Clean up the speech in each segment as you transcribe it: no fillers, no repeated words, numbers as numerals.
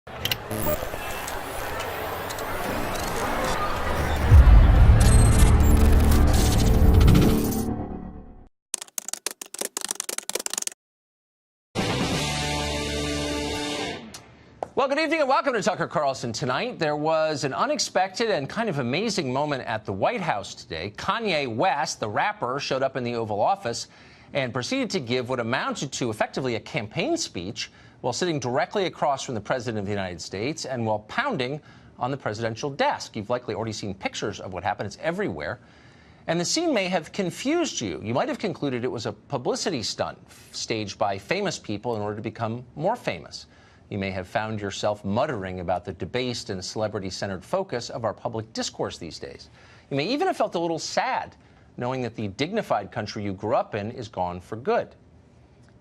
Well, good evening and welcome to Tucker Carlson Tonight. There was an unexpected and kind of amazing moment at the White House today. Kanye West, the rapper, showed up in the Oval Office and proceeded to give what amounted to effectively a campaign speech while sitting directly across from the President of the United States and while pounding on the presidential desk. You've likely already seen pictures of what happened. It's everywhere. And the scene may have confused you. You might have concluded it was a publicity stunt staged by famous people in order to become more famous. You may have found yourself muttering about the debased and celebrity-centered focus of our public discourse these days. You may even have felt a little sad, knowing that the dignified country you grew up in is gone for good.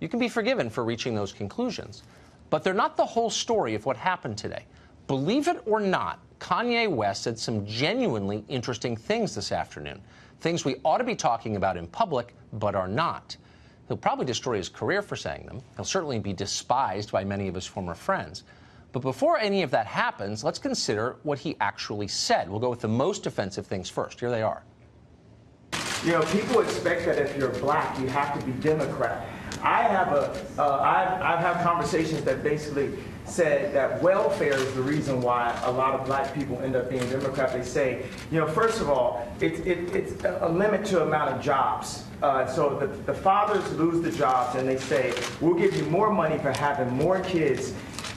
You can be forgiven for reaching those conclusions, but they're not the whole story of what happened today. Believe it or not, Kanye West said some genuinely interesting things this afternoon, things we ought to be talking about in public, but are not. He'll probably destroy his career for saying them. He'll certainly be despised by many of his former friends. But before any of that happens, let's consider what he actually said. We'll go with the most offensive things first. Here they are. You know, people expect that if you're black, you have to be Democrat. I've had conversations that basically said that welfare is the reason why a lot of black people end up being Democrat. They say, you know, first of all, it's a limit to amount of jobs. So the fathers lose the jobs and they say, we'll give you more money for having more kids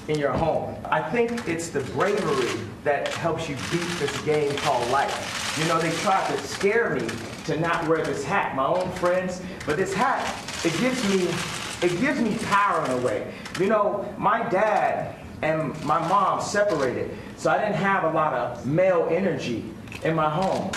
in your home. I think it's the bravery that helps you beat this game called life. You know, they tried to scare me to not wear this hat, my own friends, but this hat, it gives me power in a way. You know, my dad and my mom separated, so I didn't have a lot of male energy in my home.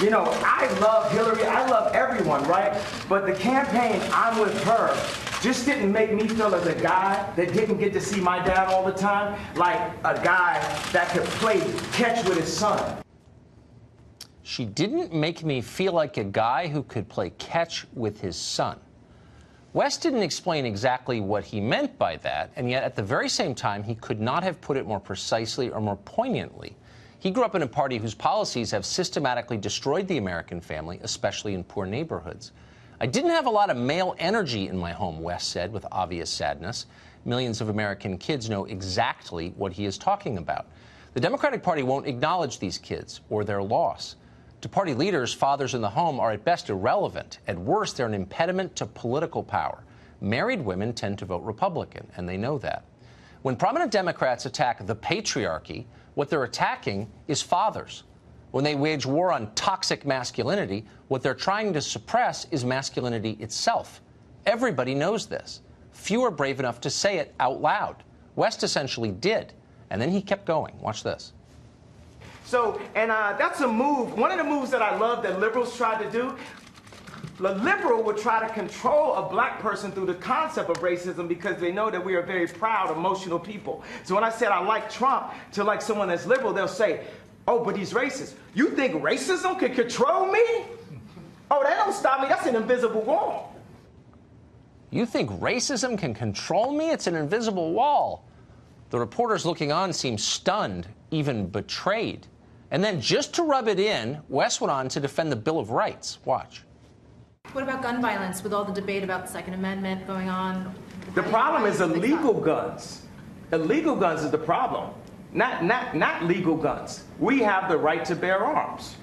You know, I love Hillary, I love everyone, right? But the campaign, I'm with her, just didn't make me feel as a guy that didn't get to see my dad all the time, like a guy that could play catch with his son. She didn't make me feel like a guy who could play catch with his son. West didn't explain exactly what he meant by that, and yet at the very same time, he could not have put it more precisely or more poignantly. He grew up in a party whose policies have systematically destroyed the American family, especially in poor neighborhoods. I didn't have a lot of male energy in my home, West said with obvious sadness. Millions of American kids know exactly what he is talking about. The Democratic Party won't acknowledge these kids or their loss. To party leaders, fathers in the home are at best irrelevant. At worst, they're an impediment to political power. Married women tend to vote Republican, and they know that. When prominent Democrats attack the patriarchy, what they're attacking is fathers. When they wage war on toxic masculinity, what they're trying to suppress is masculinity itself. Everybody knows this. Few are brave enough to say it out loud. West essentially did, and then he kept going. Watch this. So, and that's a move, one of the moves that I love that liberals tried to do. The liberal would try to control a black person through the concept of racism because they know that we are very proud, emotional people. So when I said I like Trump to like someone that's liberal, they'll say, oh, but he's racist. You think racism can control me? Oh, that don't stop me. That's an invisible wall. You think racism can control me? It's an invisible wall. The reporters looking on seemed stunned, even betrayed. And then just to rub it in, West went on to defend the Bill of Rights. Watch. What about gun violence with all the debate about the Second Amendment going on? The problem is illegal guns. Illegal guns is the problem, not legal guns. We have the right to bear arms.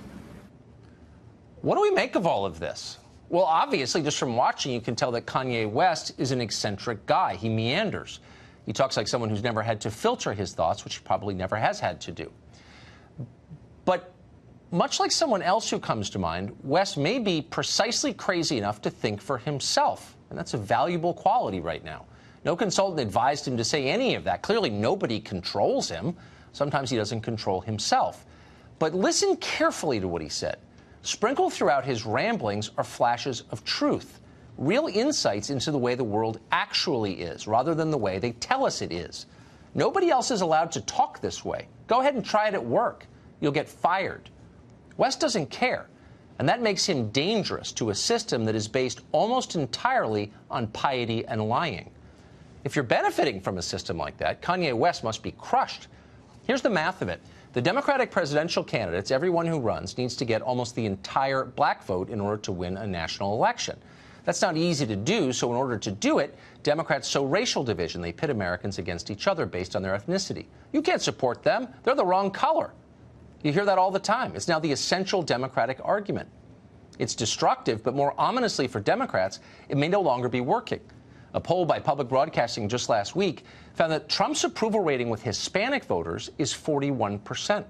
What do we make of all of this? Well, obviously, just from watching, you can tell that Kanye West is an eccentric guy. He meanders. He talks like someone who's never had to filter his thoughts, which he probably never has had to do. But much like someone else who comes to mind, West may be precisely crazy enough to think for himself, and that's a valuable quality right now. No consultant advised him to say any of that. Clearly, nobody controls him. Sometimes he doesn't control himself. But listen carefully to what he said. Sprinkled throughout his ramblings are flashes of truth, real insights into the way the world actually is, rather than the way they tell us it is. Nobody else is allowed to talk this way. Go ahead and try it at work. You'll get fired. West doesn't care, and that makes him dangerous to a system that is based almost entirely on piety and lying. If you're benefiting from a system like that, Kanye West must be crushed. Here's the math of it. The Democratic presidential candidates, everyone who runs, needs to get almost the entire black vote in order to win a national election. That's not easy to do, so in order to do it, Democrats sow racial division. They pit Americans against each other based on their ethnicity. You can't support them. They're the wrong color. You hear that all the time. It's now the essential Democratic argument. It's destructive, but more ominously for Democrats, it may no longer be working. A poll by Public Broadcasting just last week found that Trump's approval rating with Hispanic voters is 41%.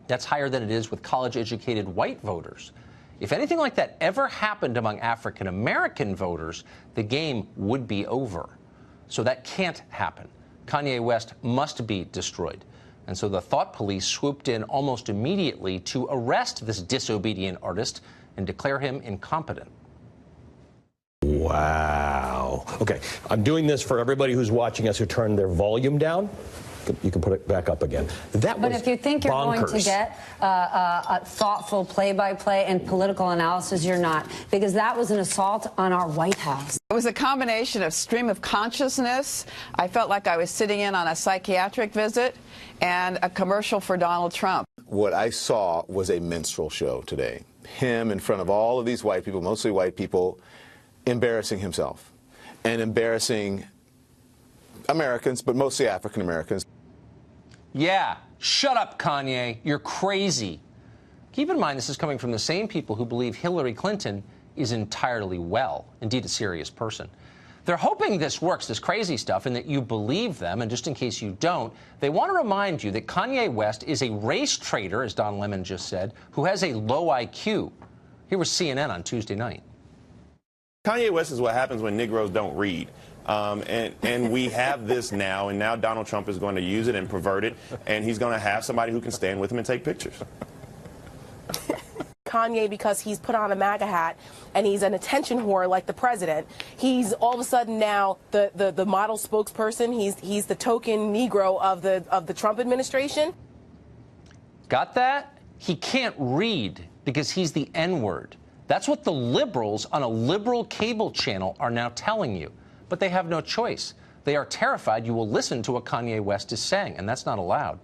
That's higher than it is with college-educated white voters. If anything like that ever happened among African-American voters, the game would be over. So that can't happen. Kanye West must be destroyed. And so the thought police swooped in almost immediately to arrest this disobedient artist and declare him incompetent. Wow. Okay, I'm doing this for everybody who's watching us who turned their volume down. You can put it back up again. That But was if you think you're bonkers. going to get a thoughtful play-by-play and political analysis, you're not. Because that was an assault on our White House. It was a combination of stream of consciousness. I felt like I was sitting in on a psychiatric visit and a commercial for Donald Trump. What I saw was a minstrel show today. Him in front of all of these white people, mostly white people, embarrassing himself and embarrassing Americans, but mostly African Americans. Yeah, shut up, Kanye. You're crazy. Keep in mind, this is coming from the same people who believe Hillary Clinton is entirely well, indeed a serious person. They're hoping this works, this crazy stuff, and that you believe them. And just in case you don't, they want to remind you that Kanye West is a race traitor, as Don Lemon just said, who has a low IQ. Here was CNN on Tuesday night. Kanye West is what happens when Negroes don't read. And we have this now, and now Donald Trump is going to use it and pervert it, and he's going to have somebody who can stand with him and take pictures. Kanye, because he's put on a MAGA hat and he's an attention whore like the president, he's all of a sudden now the model spokesperson. He's the token Negro of the Trump administration. Got that? He can't read because he's the N-word. That's what the liberals on a liberal cable channel are now telling you. But they have no choice. They are terrified you will listen to what Kanye West is saying, and that's not allowed.